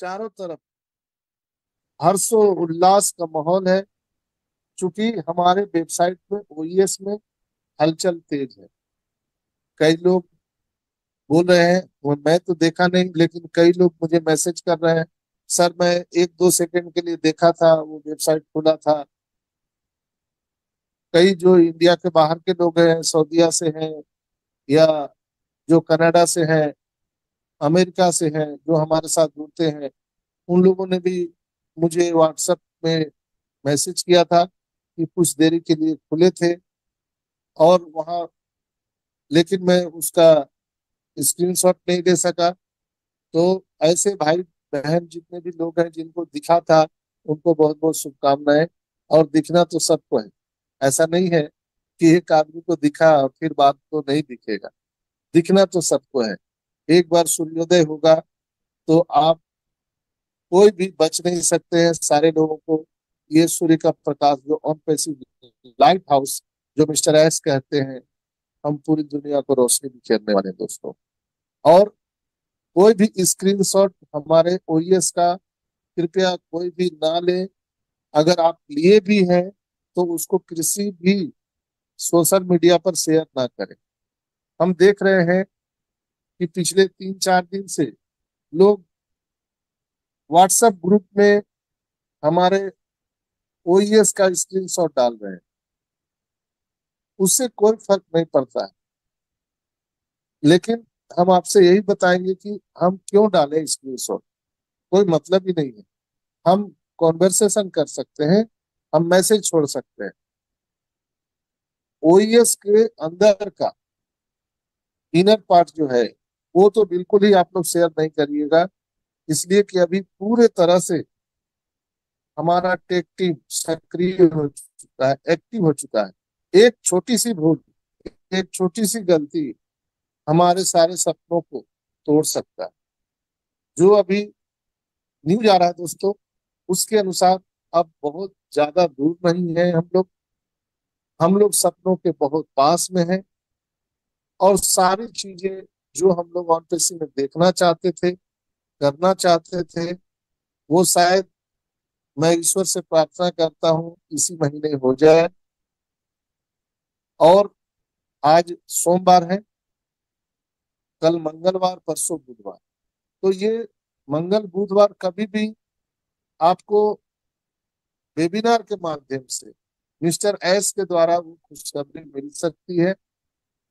चारों तरफ हर्षो उल्लास का माहौल है। चूंकि हमारे वेबसाइट में ओईएस में हलचल तेज है। कई लोग बोल रहे हैं, वो मैं तो देखा नहीं, लेकिन कई लोग मुझे मैसेज कर रहे हैं, सर मैं 1-2 सेकंड के लिए देखा था, वो वेबसाइट खुला था। कई जो इंडिया के बाहर के लोग हैं, सऊदीया से हैं या जो कनाडा से हैं, अमेरिका से हैं, जो हमारे साथ जुड़ते हैं, उन लोगों ने भी मुझे व्हाट्सएप में मैसेज किया था कि कुछ देरी के लिए खुले थे और वहाँ, लेकिन मैं उसका स्क्रीनशॉट नहीं ले सका। तो ऐसे भाई बहन जितने भी लोग हैं जिनको दिखा था, उनको बहुत बहुत शुभकामनाएं। और दिखना तो सबको है, ऐसा नहीं है कि एक आदमी को दिखा और फिर बाद को नहीं दिखेगा। दिखना तो सबको है। एक बार सूर्योदय होगा तो आप कोई भी बच नहीं सकते हैं, सारे लोगों को ये सूर्य का प्रकाश जो ऑन पैसिव लाइट हाउस जो मिस्टर एस कहते हैं, हम पूरी दुनिया को रोशनी बिखेरने वाले हैं दोस्तों। और कोई भी स्क्रीनशॉट हमारे ओईएस का कृपया कोई भी ना ले। अगर आप लिए भी हैं तो उसको किसी भी सोशल मीडिया पर शेयर ना करें। हम देख रहे हैं कि पिछले 3-4 दिन से लोग व्हाट्सएप ग्रुप में हमारे ओईएस का स्क्रीनशॉट डाल रहे हैं। उससे कोई फर्क नहीं पड़ता है, लेकिन हम आपसे यही बताएंगे कि हम क्यों डालें स्क्रीनशॉट। कोई मतलब ही नहीं है। हम कॉन्वर्सेशन कर सकते हैं, हम मैसेज छोड़ सकते हैं। ओईएस के अंदर का इनर पार्ट जो है वो तो बिल्कुल ही आप लोग शेयर नहीं करिएगा, इसलिए कि अभी पूरे तरह से हमारा टेक टीम सक्रिय हो चुका है, एक्टिव हो चुका है। एक छोटी सी भूल, एक छोटी सी गलती हमारे सारे सपनों को तोड़ सकता है। जो अभी न्यूज आ रहा है दोस्तों, उसके अनुसार अब बहुत ज्यादा दूर नहीं है हम लोग सपनों के बहुत पास में हैं। और सारी चीजें जो हम लोग ऑन पेसी में देखना चाहते थे, करना चाहते थे, वो शायद, मैं ईश्वर से प्रार्थना करता हूँ इसी महीने हो जाए। और आज सोमवार है, कल मंगलवार, परसों बुधवार। तो ये मंगल बुधवार कभी भी आपको वेबिनार के माध्यम से मिस्टर एस के द्वारा वो खुशखबरी मिल सकती है।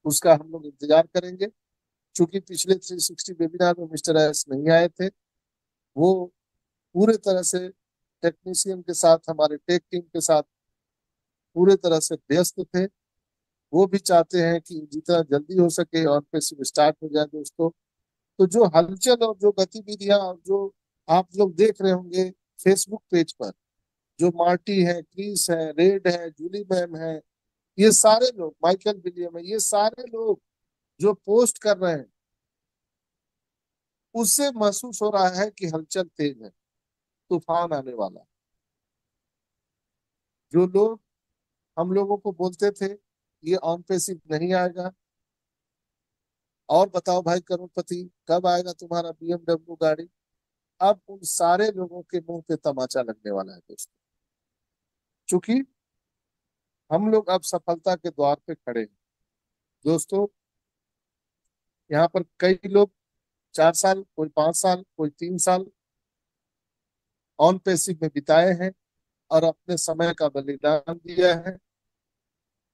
उसका हम लोग इंतजार करेंगे। चूंकि पिछले 360 वेबिनार में मिस्टर एस नहीं आए थे, वो पूरे तरह से टेक्नीशियन के साथ, हमारे टेक टीम के साथ पूरे तरह से व्यस्त थे। वो भी चाहते हैं कि जितना जल्दी हो सके ऑन पे स्टार्ट हो जाए दोस्तों। तो जो हलचल और जो गतिविधियां और जो आप लोग देख रहे होंगे फेसबुक पेज पर, जो मार्टी है, क्रिस है, रेड है, जूली मैम है, ये सारे लोग, माइकल विलियम है, ये सारे लोग जो पोस्ट कर रहे हैं, उससे महसूस हो रहा है कि हलचल तेज है, तूफान आने वाला है। जो लोग हम लोगों को बोलते थे ये ऑन पे सिर्फ नहीं आएगा, और बताओ भाई करोड़पति कब आएगा तुम्हारा बीएमडब्ल्यू गाड़ी, अब उन सारे लोगों के मुंह पे तमाचा लगने वाला है दोस्तों। क्योंकि हम लोग अब सफलता के द्वार पे खड़े हैं दोस्तों। यहाँ पर कई लोग 4 साल, कोई 5 साल, कोई 3 साल ऑन पेसिव में बिताए हैं और अपने समय का बलिदान दिया है।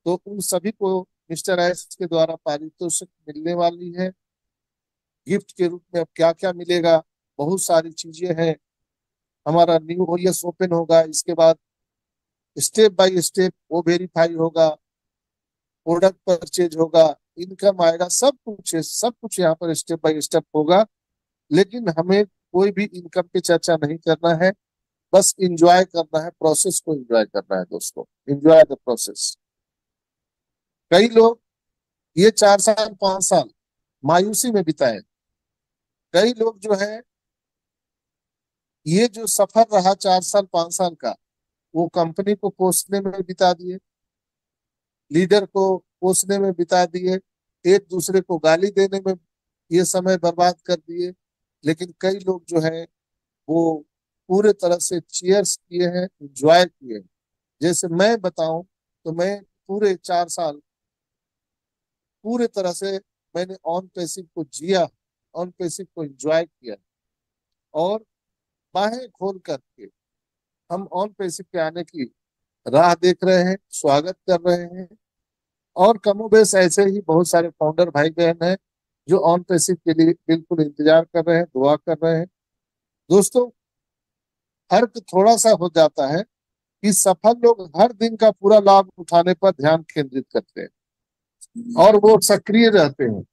तो उन सभी को मिस्टर एस के द्वारा पारितोषिक मिलने वाली है। गिफ्ट के रूप में अब क्या क्या मिलेगा, बहुत सारी चीजें हैं। हमारा न्यू ओएस ओपन होगा, इसके बाद स्टेप बाय स्टेप वो वेरीफाई होगा, प्रोडक्ट परचेज होगा, इनकम आएगा, सब कुछ है, सब कुछ यहाँ पर स्टेप बाय स्टेप होगा। लेकिन हमें कोई भी इनकम पे चर्चा नहीं करना है, बस इंजॉय करना है, प्रोसेस को इंजॉय करना है दोस्तों। Enjoy the process. कई लोग ये 4 साल 5 साल मायूसी में बिताए। कई लोग जो है, ये जो सफर रहा 4 साल 5 साल का, वो कंपनी को पोसने में बिता दिए, लीडर को पोसने में बिता दिए, एक दूसरे को गाली देने में ये समय बर्बाद कर दिए। लेकिन कई लोग जो है वो पूरे तरह से चीयर्स किए हैं, एंजॉय किए हैं। जैसे मैं बताऊं तो मैं पूरे 4 साल पूरे तरह से मैंने ऑन पैसिव को जिया, ऑन पैसिव को एंजॉय किया, और बाहें खोल करके हम ऑन पैसिव के आने की राह देख रहे हैं, स्वागत कर रहे हैं। और कमोबेश ऐसे ही बहुत सारे फाउंडर भाई बहन हैं जो ऑन पैसिव के लिए बिल्कुल इंतजार कर रहे हैं, दुआ कर रहे हैं। दोस्तों, फर्क थोड़ा सा हो जाता है कि सफल लोग हर दिन का पूरा लाभ उठाने पर ध्यान केंद्रित करते हैं और वो सक्रिय रहते हैं।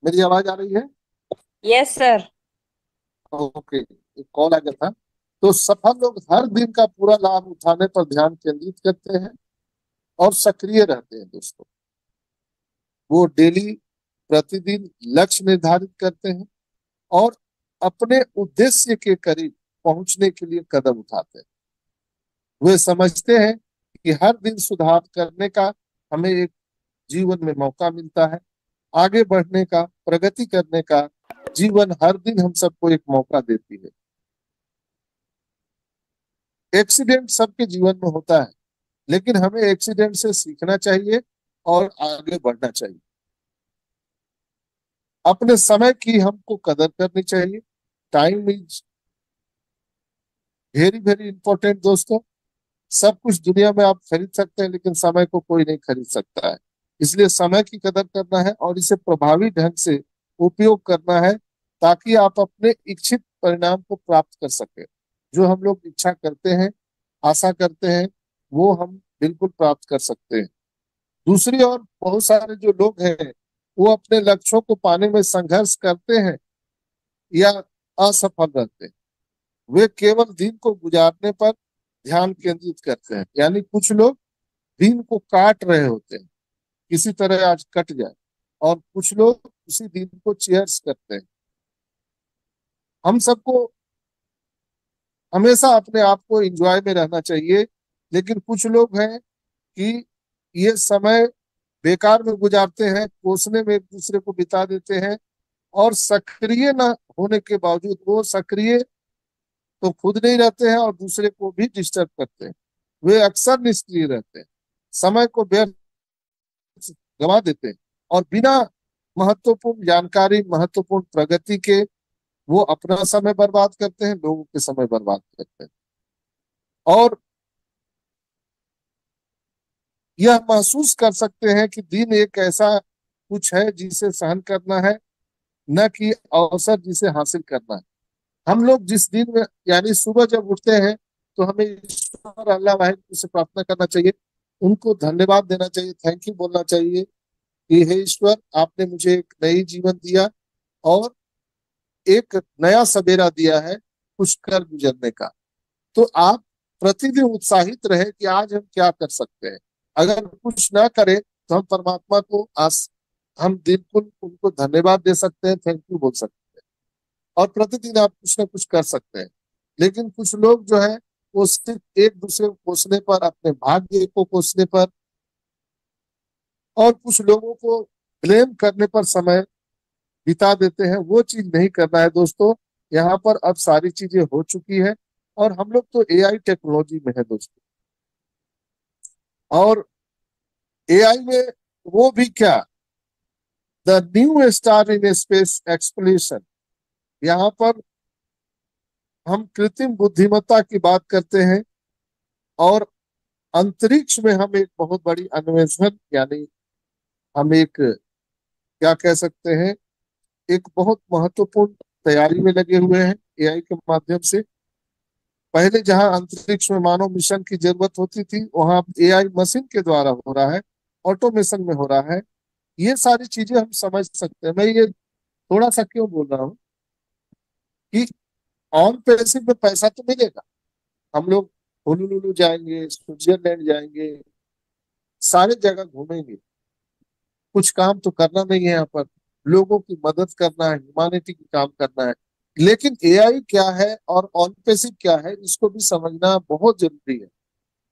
मेरी आवाज आ रही है? Yes sir. ओके, एक कॉल आ गया था। तो सफल लोग हर दिन का पूरा लाभ उठाने पर ध्यान केंद्रित करते हैं और सक्रिय रहते हैं दोस्तों। वो डेली, प्रतिदिन लक्ष्य निर्धारित करते हैं और अपने उद्देश्य के करीब पहुंचने के लिए कदम उठाते हैं। वे समझते हैं कि हर दिन सुधार करने का हमें एक जीवन में मौका मिलता है, आगे बढ़ने का, प्रगति करने का। जीवन हर दिन हम सबको एक मौका देती है। एक्सीडेंट सबके जीवन में होता है, लेकिन हमें एक्सीडेंट से सीखना चाहिए और आगे बढ़ना चाहिए। अपने समय की हमको कदर करनी चाहिए। Time is very very important दोस्तों। सब कुछ दुनिया में आप खरीद सकते हैं, लेकिन समय को कोई नहीं खरीद सकता है। इसलिए समय की कदर करना है और इसे प्रभावी ढंग से उपयोग करना है, ताकि आप अपने इच्छित परिणाम को प्राप्त कर सके। जो हम लोग इच्छा करते हैं, आशा करते हैं, वो हम बिल्कुल प्राप्त कर सकते हैं। दूसरी ओर बहुत सारे जो लोग हैं, वो अपने लक्ष्यों को पाने में संघर्ष करते हैं या असफल रहते हैं। वे केवल दिन को गुजारने पर ध्यान केंद्रित करते हैं। यानी कुछ लोग दिन को काट रहे होते हैं, किसी तरह आज कट जाए, और कुछ लोग उसी दिन को चेयर्स करते हैं। हम सबको हमेशा अपने आप को एंजॉय में रहना चाहिए, लेकिन कुछ लोग हैं कि ये समय बेकार में गुजारते हैं, कोसने में एक दूसरे को बिता देते हैं, और सक्रिय न होने के बावजूद वो सक्रिय तो खुद नहीं रहते हैं और दूसरे को भी डिस्टर्ब करते हैं। वे अक्सर निष्क्रिय रहते हैं, समय को व्यर्थ गंवा देते हैं, और बिना महत्वपूर्ण जानकारी, महत्वपूर्ण प्रगति के वो अपना समय बर्बाद करते हैं, लोगों के समय बर्बाद करते हैं। और यह महसूस कर सकते हैं कि दिन एक ऐसा कुछ है जिसे सहन करना है, न कि अवसर जिसे हासिल करना है। हम लोग जिस दिन में, यानी सुबह जब उठते हैं, तो हमें ईश्वर अल्लाह वाहिगुरु से प्रार्थना करना चाहिए, उनको धन्यवाद देना चाहिए, थैंक यू बोलना चाहिए कि हे ईश्वर, आपने मुझे एक नई जीवन दिया और एक नया सवेरा दिया है कुछ कर गुजरने का। तो आप प्रतिदिन उत्साहित रहे कि आज हम क्या कर सकते हैं। अगर कुछ ना करें तो हम परमात्मा को हम बिल्कुल उनको धन्यवाद दे सकते हैं, थैंक यू बोल सकते हैं, और प्रतिदिन आप कुछ ना कुछ कर सकते हैं। लेकिन कुछ लोग जो है, वो सिर्फ एक दूसरे को कोसने पर, अपने भाग्य को कोसने पर और कुछ लोगों को ब्लेम करने पर समय बिता देते हैं। वो चीज नहीं करना है दोस्तों। यहाँ पर अब सारी चीजें हो चुकी है, और हम लोग तो एआई टेक्नोलॉजी में है दोस्तों। और एआई में वो भी क्या, the new star in space exploration. यहाँ पर हम कृत्रिम बुद्धिमत्ता की बात करते हैं, और अंतरिक्ष में हम एक बहुत बड़ी अन्वेषण, यानी हम एक क्या कह सकते हैं, एक बहुत महत्वपूर्ण तैयारी में लगे हुए हैं एआई के माध्यम से। पहले जहां अंतरिक्ष में मानव मिशन की जरूरत होती थी, वहां एआई मशीन के द्वारा हो रहा है, ऑटोमेशन में हो रहा है। ये सारी चीजें हम समझ सकते हैं। मैं ये थोड़ा सा क्यों बोल रहा हूँ कि ऑन पैसिव में पैसा तो मिलेगा। हम लोग होनोलुलु जाएंगे, स्विट्जरलैंड जाएंगे, सारे जगह घूमेंगे, कुछ काम तो करना नहीं है यहाँ पर, लोगों की मदद करना है, ह्यूमैनिटी की काम करना है। लेकिन एआई क्या है और ऑन पैसिव क्या है, इसको भी समझना बहुत जरूरी है।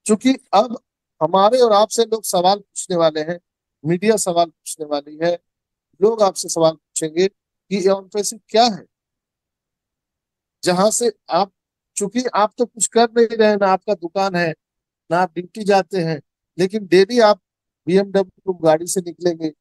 क्योंकि अब हमारे और आपसे लोग सवाल पूछने वाले हैं, मीडिया सवाल पूछने वाली है, लोग आपसे सवाल पूछेंगे कि ये ऑन पैसिव क्या है, जहां से आप, चूंकि आप तो कुछ कर नहीं रहे, ना आपका दुकान है, ना आप ड्यूटी जाते हैं, लेकिन डेली आप बीएमडब्ल्यू गाड़ी से निकलेंगे,